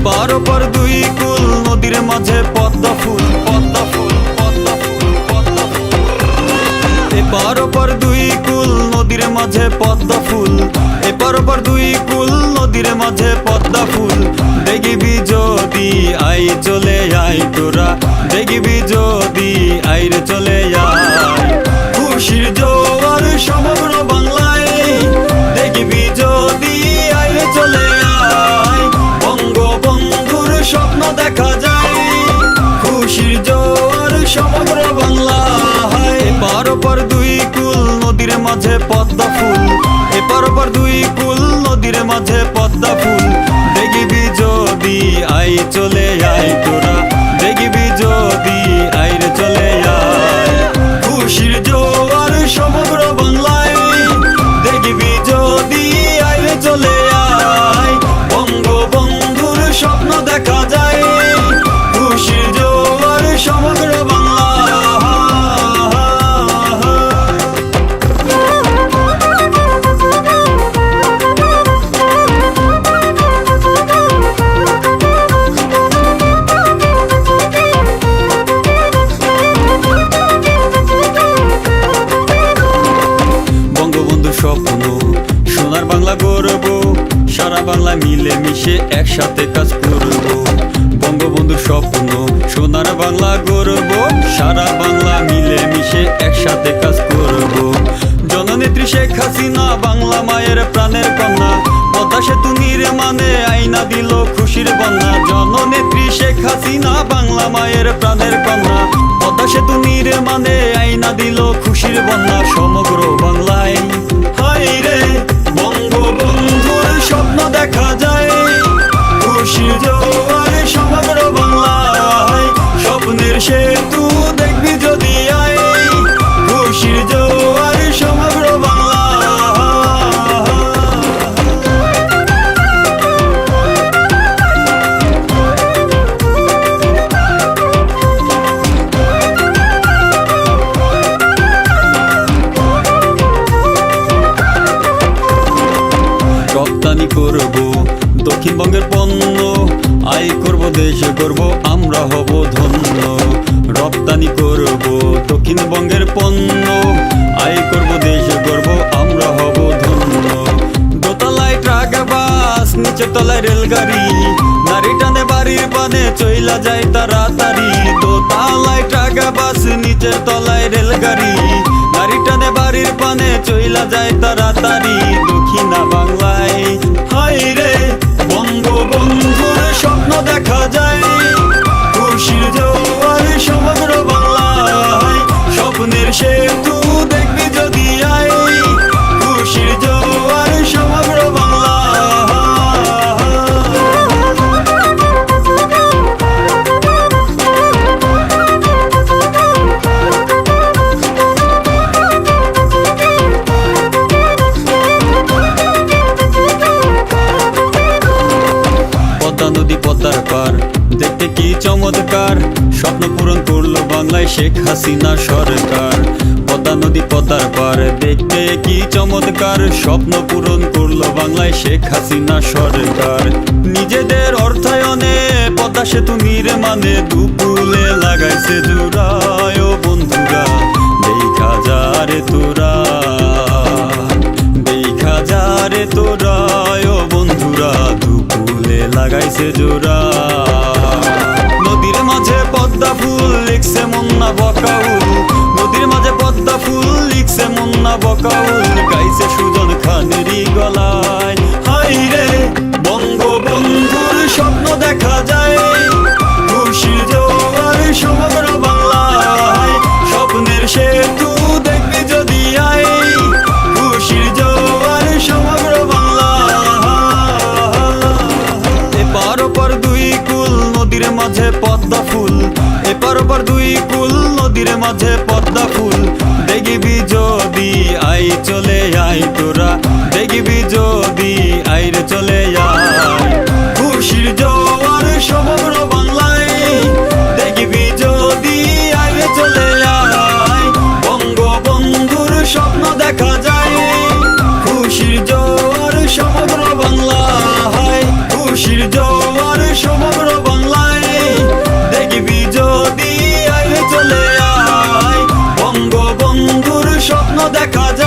এপার ওপার দুই কুল নদীর মাঝে পদ্মা ফুল, পদ্মা ফুল, পদ্মা ফুল, পদ্মা ফুল। এপার ওপার দুই কুল নদীর মাঝে পদ্মা ফুল, এপার ওপার দুই কুল নদীর মাঝে পদ্মা ফুল। দেখবি যদি আই চলে আই তোরা, দেখবি যদি আইরে চলে আয়। খুশির জোয়ার সমগ্র বাংলায়, দেখবি যদি আইরে চলে আয়। বঙ্গবন্ধুর স্বপ্ন দেখা যায়, খুশির জোয়ার সমগ্র বাংলায়। এপার ওপার দুই কুল নদীর মাঝে পদ্মা ফুল, এপার ওপার দুই কুল নদীর মাঝে পদ্মা ফুল। দেখবি যদি আই চলে আয় তোরা, দেখবি যদি আইরে চলে আয়। খুশির জোয়ার সমগ্র বাংলায়, দেখবি যদি আইরে চলে আয়। বঙ্গবন্ধুর স্বপ্ন দেখা যায়, খুশির জোয়ার সমগ্র বাংলা। স্বপ্ন সোনার বাংলা গর্ব, সারা বাংলা মিলে মিশে একসাথে কাজ করব। বঙ্গবন্ধুর স্বপ্ন সোনার বাংলা গর্ব, সারা বাংলা মিলে মিশে একসাথে কাজ করব। জননেত্রী শেখ হাসিনা বাংলা মায়ের প্রাণের কন্যা, পদ্মা সেতু নির্মাণে আইনা দিল খুশির বন্যা। জননেত্রী শেখ হাসিনা বাংলা মায়ের প্রাণের কন্যা, পদ্মা সেতু নির্মাণে আইনা দিল খুশির বন্যা সমগ্র বাংলায়। হায় রে বঙ্গবন্ধুর স্বপ্ন দেখা যায়, খুশির জোয়ার সমগ্র বাংলায়। স্বপ্নের সেতু দেখবি যদি আয়, খুশির জোয়ার সমগ্র বাংলা। রপ্তানি করব দক্ষিণবঙ্গের পণ্য, আয় করব দেশে করব আমরা হব ধন্য। রপ্তানি করব দক্ষিণবঙ্গের পণ্য, আয় করব দেশে করব আমরা হব ধন্য। দোতলায় ট্রাক বাস, নিচে তলায় রেলগাড়ি, নারী টানে বাড়ির পানে চইলা যায় তাড়াতাড়ি। দোতলায় ট্রাক বাস, নিচে তলায় রেলগাড়ি, নারী টানে বাড়ির পানে চইলা যায় তাড়াতাড়ি দক্ষিণা বাংলায়। হায় রে বঙ্গবন্ধুর স্বপ্ন দেখা যায়, খুশির জোয়ার সমগ্র বাংলায়। স্বপ্নের সেতু দেখবি যদি আয়, খুশির জোয়ার সমগ্র বাংলা। পদ্মা নদী পদ্মার পার, দেখতে কি চমৎকার, স্বপ্ন পূরণ করলো বাংলায় শেখ হাসিনা সরকার। পদ্মা নদী পদ্মার পার, দেখতে কি চমৎকার, স্বপ্ন পূরণ করলো বাংলায় শেখ হাসিনা সরকার। নিজেদের অর্থায়নে পদ্মা সেতু নির্মাণে দুকুলে লাগাইছে জোড়ায়। ও বন্ধুরা দেখা যা রে তোরা, দেখা যা রে তোরা। ও বন্ধুরা দুকুলে লাগাইছে জোড়া। নদীর মাঝে পদ্মা ফুল লিখছে মুন্না বকাউল, নদীর মাঝে পদ্মা ফুল লিখছে মুন্না বকাউল, গাইছে সুজন খানেরই গলায়। হায় রে বঙ্গবন্ধুর স্বপ্ন দেখা যায়, খুশির জোয়ার সমগ্র বাংলায়। স্বপ্নের সেতু দেখবি যদি আয়, খুশির জোয়ার সমগ্র বাংলা। এপার ওপার দুই কুল নদীর মাঝে পদ্মা ফুল, এপার ওপার দুই কুল নদীর মাঝে পদ্মা ফুল। দেখবি যদি আই চলে আয় তোরা, দেখবি যদি আইরে চলে আয়। খুশির জোয়ার সমগ্র বাংলায়, দেখবি যদি আইরে চলে আয়। বঙ্গবন্ধুর স্বপ্ন দেখা যায়, খুশির জোয়ার সমগ্র বাংলায়। খুশির জোয়ার সমগ্র দেখা যায়।